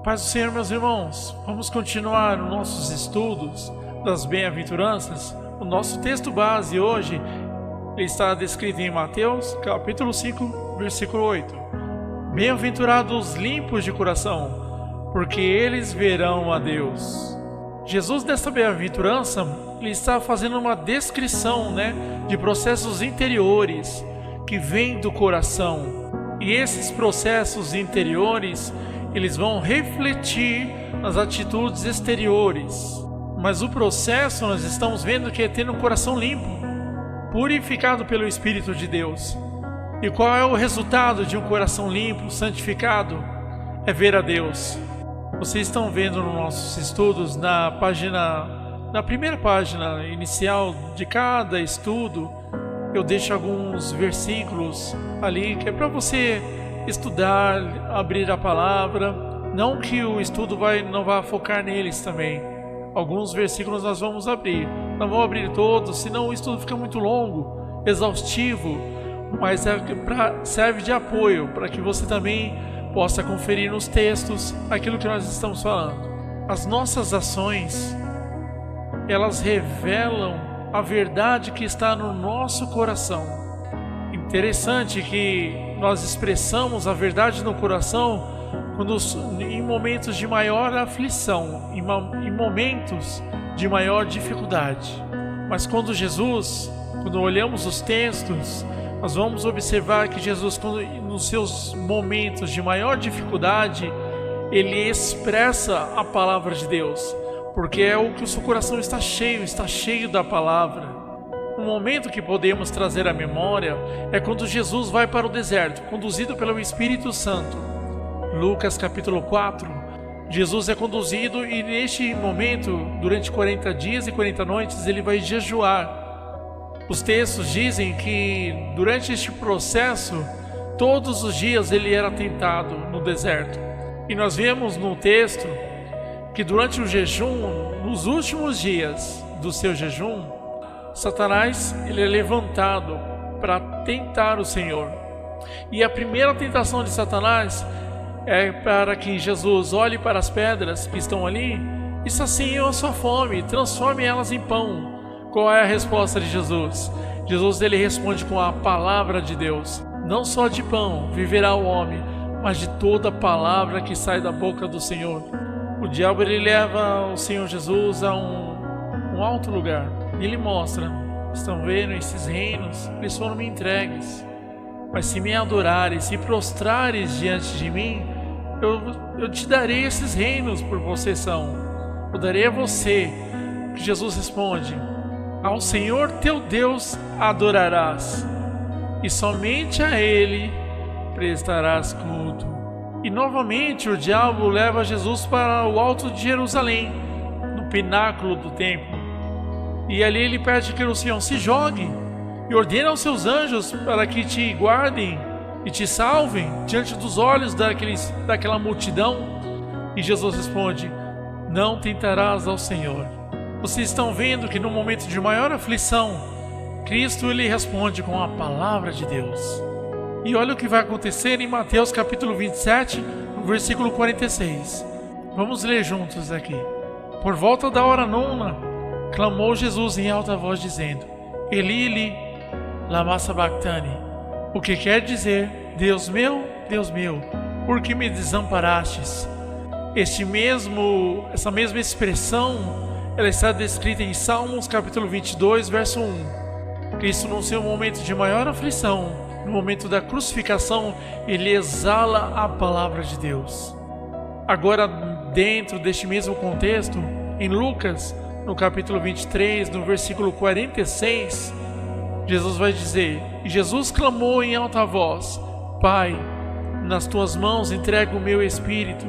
Paz do Senhor, meus irmãos, vamos continuar os nossos estudos das bem-aventuranças. O nosso texto base hoje está descrito em Mateus, capítulo 5, versículo 8. Bem-aventurados limpos de coração, porque eles verão a Deus. Jesus, nesta bem-aventurança, ele está fazendo uma descrição, de processos interiores que vêm do coração. E esses processos interiores, eles vão refletir nas atitudes exteriores. Mas o processo, nós estamos vendo que é ter um coração limpo, purificado pelo Espírito de Deus. E qual é o resultado de um coração limpo, santificado? É ver a Deus. Vocês estão vendo nos nossos estudos, na primeira página inicial de cada estudo, eu deixo alguns versículos ali que é para você estudar, abrir a palavra. Não que o estudo não vá focar neles também. Alguns versículos nós vamos abrir. Não vou abrir todos, senão o estudo fica muito longo, exaustivo. Mas serve de apoio para que você também possa conferir nos textos aquilo que nós estamos falando. As nossas ações, elas revelam a verdade que está no nosso coração. Interessante que nós expressamos a verdade no coração em momentos de maior aflição, em momentos de maior dificuldade. Mas quando olhamos os textos, nós vamos observar que Jesus, nos seus momentos de maior dificuldade, ele expressa a palavra de Deus, porque é o que o seu coração está cheio da palavra. Um momento que podemos trazer à memória é quando Jesus vai para o deserto, conduzido pelo Espírito Santo. Lucas capítulo 4, Jesus é conduzido e neste momento, durante 40 dias e 40 noites, ele vai jejuar. Os textos dizem que durante este processo, todos os dias ele era tentado no deserto. E nós vemos no texto que durante o jejum, nos últimos dias do seu jejum, Satanás ele é levantado para tentar o Senhor. E a primeira tentação de Satanás é para que Jesus olhe para as pedras que estão ali e sacie a sua fome, transforme elas em pão. Qual é a resposta de Jesus? Jesus ele responde com a palavra de Deus. Não só de pão viverá o homem, mas de toda palavra que sai da boca do Senhor. O diabo ele leva o Senhor Jesus a um alto lugar. E ele mostra, estão vendo esses reinos, eles foram me entregues. Mas se me adorares, se prostrares diante de mim, eu te darei esses reinos por possessão. Eu darei a você. Que Jesus responde: ao Senhor teu Deus adorarás, e somente a Ele prestarás culto. E novamente o diabo leva Jesus para o alto de Jerusalém, no pináculo do templo. E ali ele pede que o Senhor se jogue e ordena aos seus anjos para que te guardem e te salvem diante dos olhos daquela multidão. E Jesus responde: não tentarás ao Senhor. Vocês estão vendo que no momento de maior aflição, Cristo ele responde com a palavra de Deus. E olha o que vai acontecer em Mateus capítulo 27, versículo 46. Vamos ler juntos aqui. Por volta da hora nona, clamou Jesus em alta voz dizendo: Eli, Eli, lama sabachthani, o que quer dizer: Deus meu, por que me desamparastes? Essa mesma expressão, ela está descrita em Salmos capítulo 22, verso 1. Cristo, no seu momento de maior aflição, no momento da crucificação, ele exala a palavra de Deus. Agora, dentro deste mesmo contexto, em Lucas, no capítulo 23, no versículo 46, Jesus vai dizer: e Jesus clamou em alta voz: Pai, nas tuas mãos entrego o meu espírito.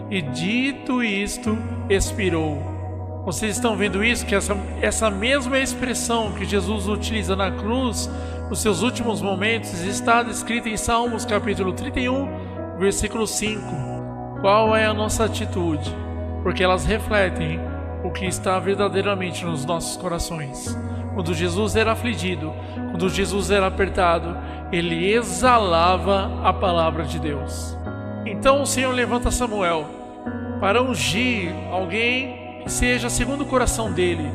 E dito isto, expirou. Vocês estão vendo isso? Que essa mesma expressão que Jesus utiliza na cruz, nos seus últimos momentos, está descrita em Salmos capítulo 31, versículo 5. Qual é a nossa atitude? Porque elas refletem o que está verdadeiramente nos nossos corações. Quando Jesus era afligido, quando Jesus era apertado, ele exalava a palavra de Deus. Então o Senhor levanta Samuel para ungir alguém que seja segundo o coração dele,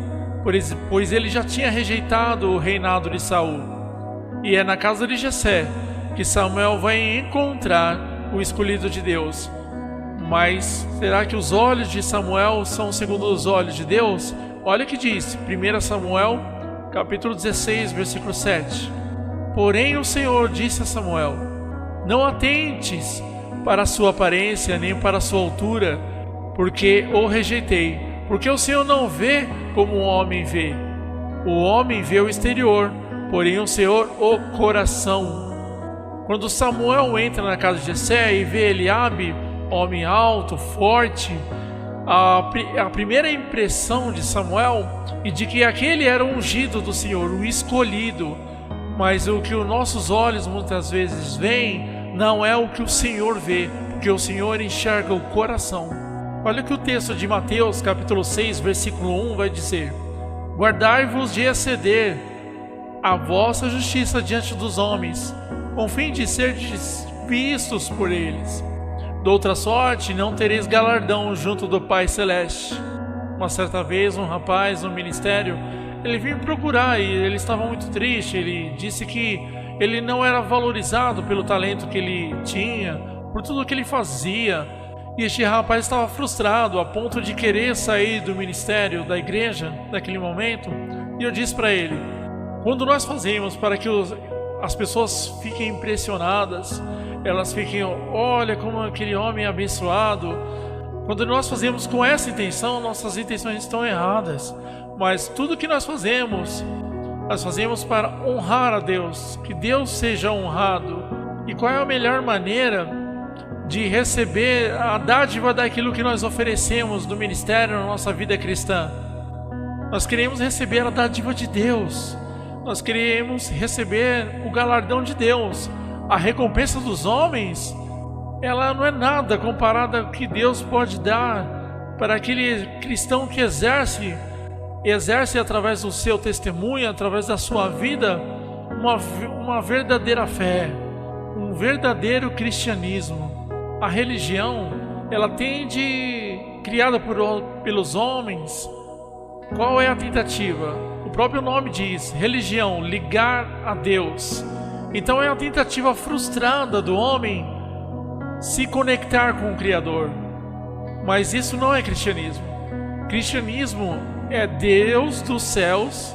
pois ele já tinha rejeitado o reinado de Saul. E é na casa de Jessé que Samuel vai encontrar o escolhido de Deus. Mas será que os olhos de Samuel são segundo os olhos de Deus? Olha o que diz 1 Samuel, capítulo 16, versículo 7. Porém o Senhor disse a Samuel: não atentes para a sua aparência, nem para a sua altura, porque o rejeitei. Porque o Senhor não vê como o homem vê. O homem vê o exterior, porém o Senhor o coração. Quando Samuel entra na casa de Jessé e vê Eliabe, homem alto, forte, a primeira impressão de Samuel e de que aquele era o ungido do Senhor, o escolhido. Mas o que os nossos olhos muitas vezes veem não é o que o Senhor vê, porque o Senhor enxerga o coração. Olha o que o texto de Mateus, capítulo 6, versículo 1 vai dizer: guardai-vos de exceder a vossa justiça diante dos homens, com fim de serdes vistos por eles. De outra sorte, não tereis galardão junto do Pai Celeste. Uma certa vez, um rapaz no ministério, ele veio me procurar e ele estava muito triste. Ele disse que ele não era valorizado pelo talento que ele tinha, por tudo que ele fazia. E este rapaz estava frustrado a ponto de querer sair do ministério, da igreja, naquele momento. E eu disse para ele: quando nós fazemos para que as pessoas fiquem impressionadas, elas fiquem, olha como aquele homem é abençoado. Quando nós fazemos com essa intenção, nossas intenções estão erradas. Mas tudo que nós fazemos para honrar a Deus, que Deus seja honrado. E qual é a melhor maneira de receber a dádiva daquilo que nós oferecemos no ministério, na nossa vida cristã? Nós queremos receber a dádiva de Deus. Nós queremos receber o galardão de Deus. A recompensa dos homens, ela não é nada comparada ao que Deus pode dar para aquele cristão que exerce através do seu testemunho, através da sua vida, uma verdadeira fé, um verdadeiro cristianismo. A religião, ela criada pelos homens. Qual é a tentativa? O próprio nome diz, religião, ligar a Deus. Então é a tentativa frustrada do homem se conectar com o Criador. Mas isso não é cristianismo. Cristianismo é Deus dos céus,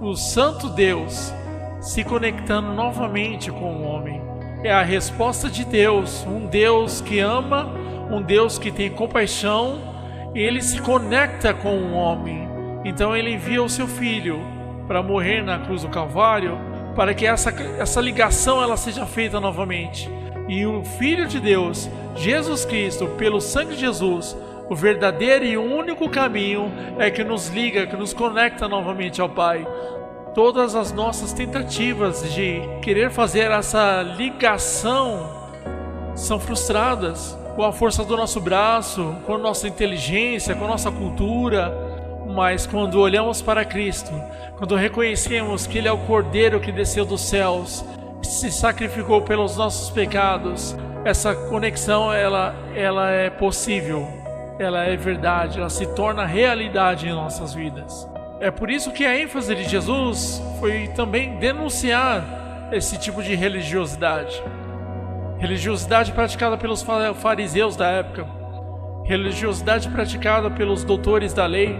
o Santo Deus, se conectando novamente com o homem. É a resposta de Deus, um Deus que ama, um Deus que tem compaixão, e ele se conecta com o homem. Então ele envia o seu Filho para morrer na cruz do Calvário, para que essa ligação ela seja feita novamente. E o Filho de Deus, Jesus Cristo, pelo sangue de Jesus, o verdadeiro e único caminho é que nos liga, que nos conecta novamente ao Pai. Todas as nossas tentativas de querer fazer essa ligação são frustradas com a força do nosso braço, com a nossa inteligência, com a nossa cultura. Mas quando olhamos para Cristo, quando reconhecemos que Ele é o Cordeiro que desceu dos céus, que se sacrificou pelos nossos pecados, essa conexão ela é possível, ela é verdade, ela se torna realidade em nossas vidas. É por isso que a ênfase de Jesus foi também denunciar esse tipo de religiosidade. Religiosidade praticada pelos fariseus da época, religiosidade praticada pelos doutores da lei.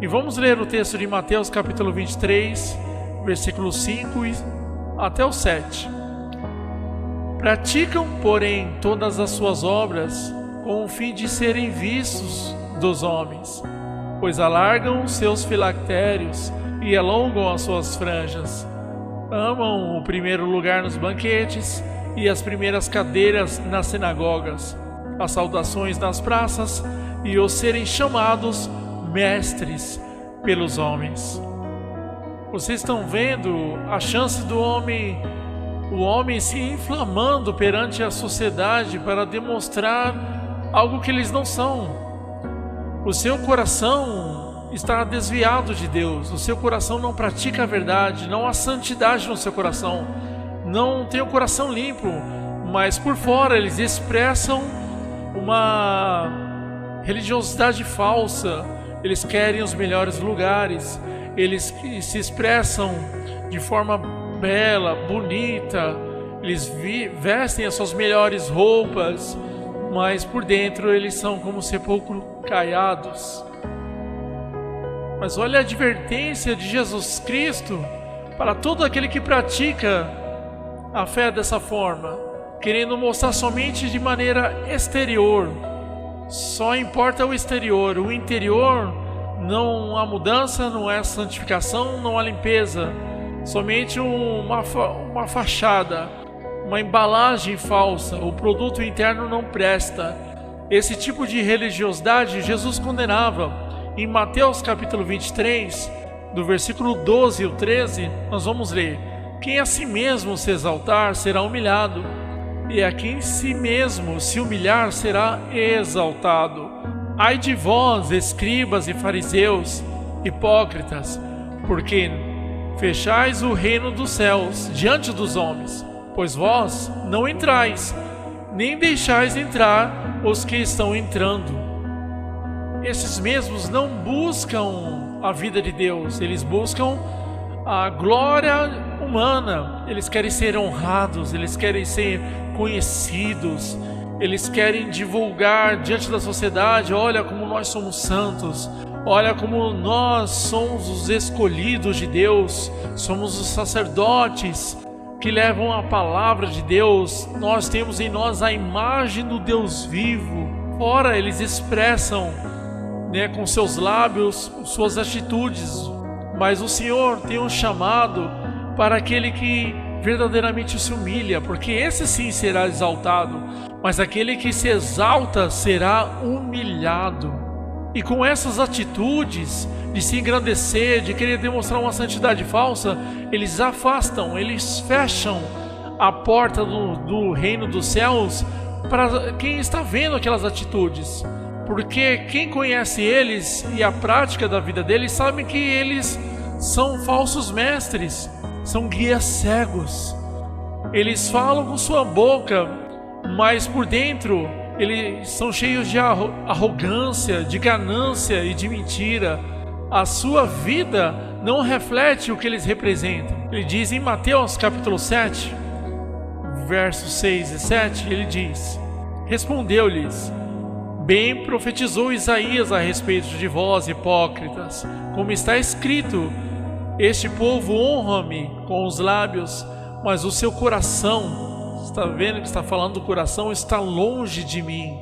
E vamos ler o texto de Mateus capítulo 23, versículos 5 até o 7. Praticam, porém, todas as suas obras com o fim de serem vistos dos homens, pois alargam os seus filactérios e alongam as suas franjas. Amam o primeiro lugar nos banquetes e as primeiras cadeiras nas sinagogas, as saudações nas praças e os serem chamados mestres pelos homens. Vocês estão vendo a chance do homem, o homem se inflamando perante a sociedade para demonstrar algo que eles não são. O seu coração está desviado de Deus, o seu coração não pratica a verdade, não há santidade no seu coração, não tem o coração limpo, mas por fora eles expressam uma religiosidade falsa. Eles querem os melhores lugares, eles se expressam de forma bela, bonita, eles vestem as suas melhores roupas, mas por dentro eles são como sepulcro caiados. Mas olha a advertência de Jesus Cristo para todo aquele que pratica a fé dessa forma, querendo mostrar somente de maneira exterior. Só importa o exterior, o interior não há mudança, não há santificação, não há limpeza. Somente uma fachada, uma embalagem falsa, o produto interno não presta. Esse tipo de religiosidade Jesus condenava. Em Mateus capítulo 23, do versículo 12 e 13, nós vamos ler: quem a si mesmo se exaltar será humilhado, e a quem si mesmo se humilhar será exaltado. Ai de vós, escribas e fariseus, hipócritas, porque fechais o reino dos céus diante dos homens, pois vós não entrais, nem deixais entrar os que estão entrando. Esses mesmos não buscam a vida de Deus, eles buscam a glória humana, eles querem ser honrados, eles querem ser conhecidos, eles querem divulgar diante da sociedade: olha como nós somos santos, olha como nós somos os escolhidos de Deus, somos os sacerdotes que levam a palavra de Deus, nós temos em nós a imagem do Deus vivo. Ora, eles expressam, com seus lábios, suas atitudes, mas o Senhor tem um chamado para aquele que verdadeiramente se humilha, porque esse sim será exaltado, mas aquele que se exalta será humilhado. E com essas atitudes de se engrandecer, de querer demonstrar uma santidade falsa, eles afastam, eles fecham a porta do reino dos céus para quem está vendo aquelas atitudes. Porque quem conhece eles e a prática da vida deles sabe que eles são falsos mestres, são guias cegos. Eles falam com sua boca, mas por dentro eles são cheios de arrogância, de ganância e de mentira. A sua vida não reflete o que eles representam. Ele diz em Mateus capítulo 7, versos 6 e 7, ele diz: respondeu-lhes: bem profetizou Isaías a respeito de vós, hipócritas, como está escrito: este povo honra-me com os lábios, mas o seu coração, está vendo que está falando do coração, está longe de mim,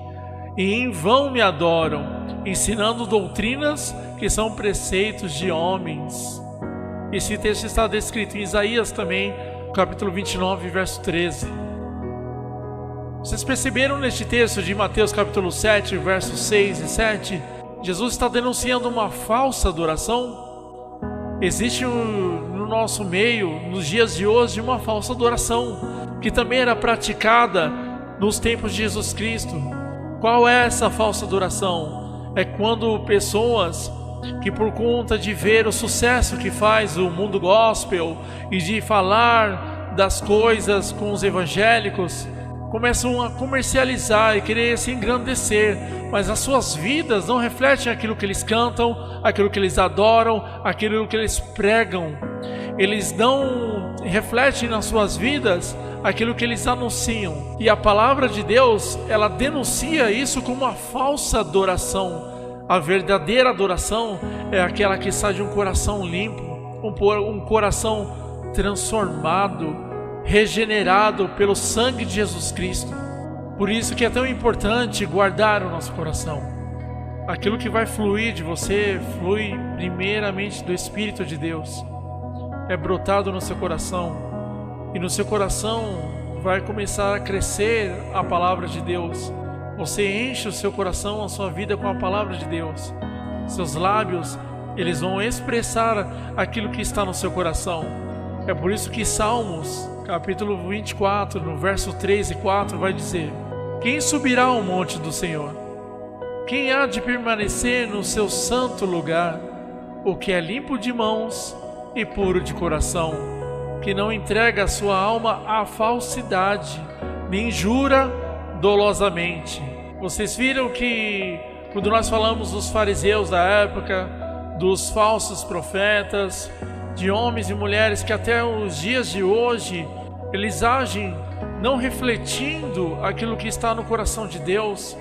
e em vão me adoram, ensinando doutrinas que são preceitos de homens. Esse texto está descrito em Isaías também, capítulo 29, verso 13. Vocês perceberam neste texto de Mateus capítulo 7, versos 6 e 7, Jesus está denunciando uma falsa adoração? Existe no nosso meio, nos dias de hoje, uma falsa adoração, que também era praticada nos tempos de Jesus Cristo. Qual é essa falsa adoração? É quando pessoas que, por conta de ver o sucesso que faz o mundo gospel e de falar das coisas com os evangélicos, começam a comercializar e querer se engrandecer, mas as suas vidas não refletem aquilo que eles cantam, aquilo que eles adoram, aquilo que eles pregam. Eles não refletem nas suas vidas aquilo que eles anunciam. E a palavra de Deus, ela denuncia isso como uma falsa adoração. A verdadeira adoração é aquela que sai de um coração limpo, um coração transformado, regenerado pelo sangue de Jesus Cristo. Por isso que é tão importante guardar o nosso coração. Aquilo que vai fluir de você, flui primeiramente do Espírito de Deus. É brotado no seu coração, e no seu coração vai começar a crescer a palavra de Deus. Você enche o seu coração, a sua vida com a palavra de Deus. Seus lábios, eles vão expressar aquilo que está no seu coração. É por isso que Salmos capítulo 24, no verso 3 e 4, vai dizer: quem subirá ao monte do Senhor? Quem há de permanecer no seu santo lugar? O que é limpo de mãos e puro de coração, que não entrega a sua alma à falsidade, nem jura dolosamente. Vocês viram que Quando nós falamos dos fariseus da época, dos falsos profetas, de homens e mulheres que até os dias de hoje eles agem não refletindo aquilo que está no coração de Deus.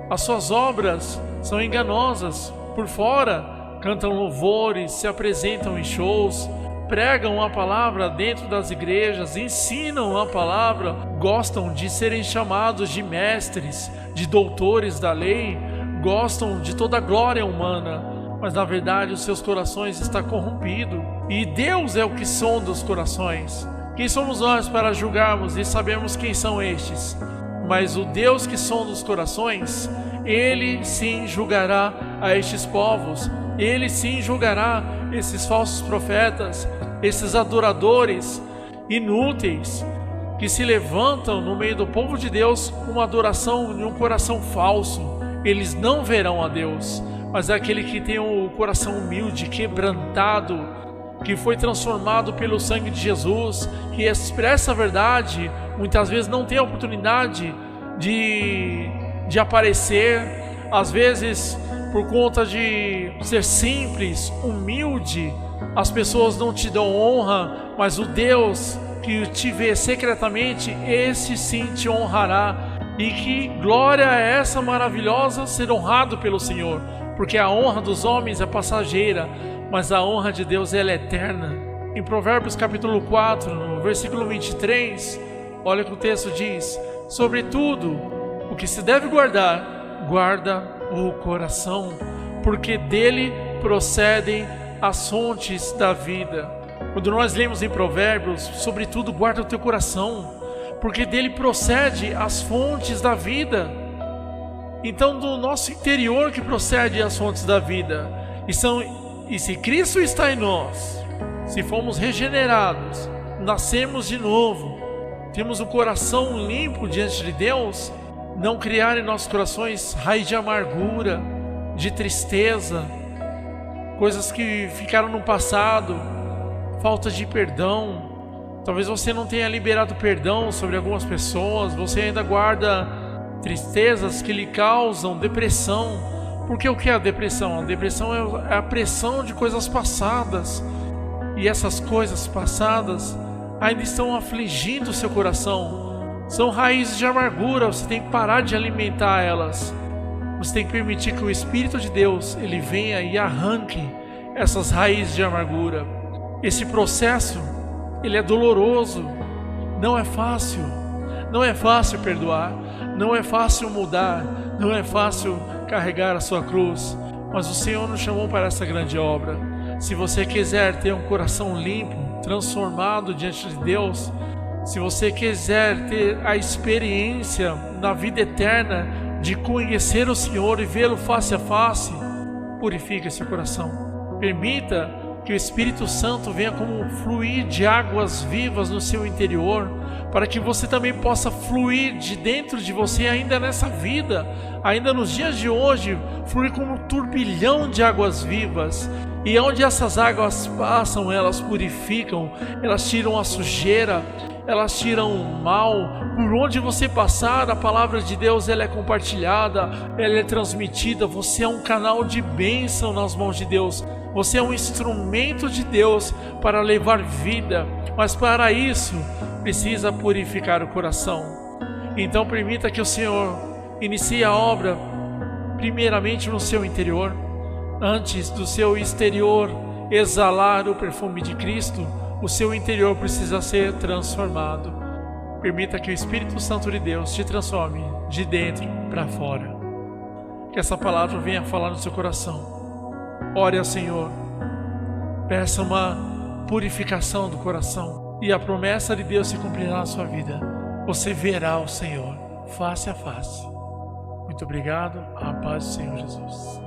As suas obras são enganosas. Por fora cantam louvores, se apresentam em shows, pregam a palavra dentro das igrejas, ensinam a palavra, gostam de serem chamados de mestres, de doutores da lei, gostam de toda a glória humana, mas na verdade os seus corações estão corrompidos. E Deus é o que sonda os corações. Quem somos nós para julgarmos e sabermos quem são estes? Mas o Deus que sonda os corações, Ele sim julgará a estes povos. Ele sim julgará esses falsos profetas, esses adoradores inúteis que se levantam no meio do povo de Deus com uma adoração de um coração falso. Eles não verão a Deus, mas é aquele que tem o coração humilde, quebrantado, que foi transformado pelo sangue de Jesus, que expressa a verdade, muitas vezes não tem a oportunidade de aparecer, às vezes por conta de ser simples, humilde, as pessoas não te dão honra, mas o Deus que te vê secretamente, esse sim te honrará. E que glória é essa maravilhosa ser honrado pelo Senhor, porque a honra dos homens é passageira, mas a honra de Deus ela é eterna. Em Provérbios capítulo 4, no versículo 23, olha o que o texto diz: sobretudo, o que se deve guardar, guarda o coração, porque dele procedem as fontes da vida. Quando nós lemos em Provérbios, sobretudo guarda o teu coração, porque dele procede as fontes da vida. Então do nosso interior que procede as fontes da vida. E se Cristo está em nós, se fomos regenerados, nascemos de novo, temos o coração limpo diante de Deus, não criar em nossos corações raiz de amargura, de tristeza, coisas que ficaram no passado, falta de perdão. Talvez você não tenha liberado perdão sobre algumas pessoas, você ainda guarda tristezas que lhe causam depressão. Porque o que é a depressão? A depressão é a pressão de coisas passadas. E essas coisas passadas ainda estão afligindo o seu coração. São raízes de amargura, você tem que parar de alimentar elas. Você tem que permitir que o Espírito de Deus ele venha e arranque essas raízes de amargura. Esse processo ele é doloroso, não é fácil. Não é fácil perdoar, não é fácil mudar, não é fácil carregar a sua cruz, mas o Senhor nos chamou para essa grande obra. Se você quiser ter um coração limpo, transformado diante de Deus, se você quiser ter a experiência na vida eterna de conhecer o Senhor e vê-lo face a face, purifique seu coração. Permita que o Espírito Santo venha como fluir de águas vivas no seu interior, para que você também possa fluir de dentro de você ainda nessa vida, ainda nos dias de hoje, fluir como um turbilhão de águas vivas. E onde essas águas passam, elas purificam, elas tiram a sujeira, elas tiram o mal. Por onde você passar, a palavra de Deus ela é compartilhada, ela é transmitida. Você é um canal de bênção nas mãos de Deus. Você é um instrumento de Deus para levar vida, mas para isso precisa purificar o coração. Então permita que o Senhor inicie a obra primeiramente no seu interior. Antes do seu exterior exalar o perfume de Cristo, o seu interior precisa ser transformado. Permita que o Espírito Santo de Deus te transforme de dentro para fora. Que essa palavra venha falar no seu coração. Ore ao Senhor, peça uma purificação do coração e a promessa de Deus se cumprirá na sua vida. Você verá o Senhor face a face. Muito obrigado, a paz do Senhor Jesus.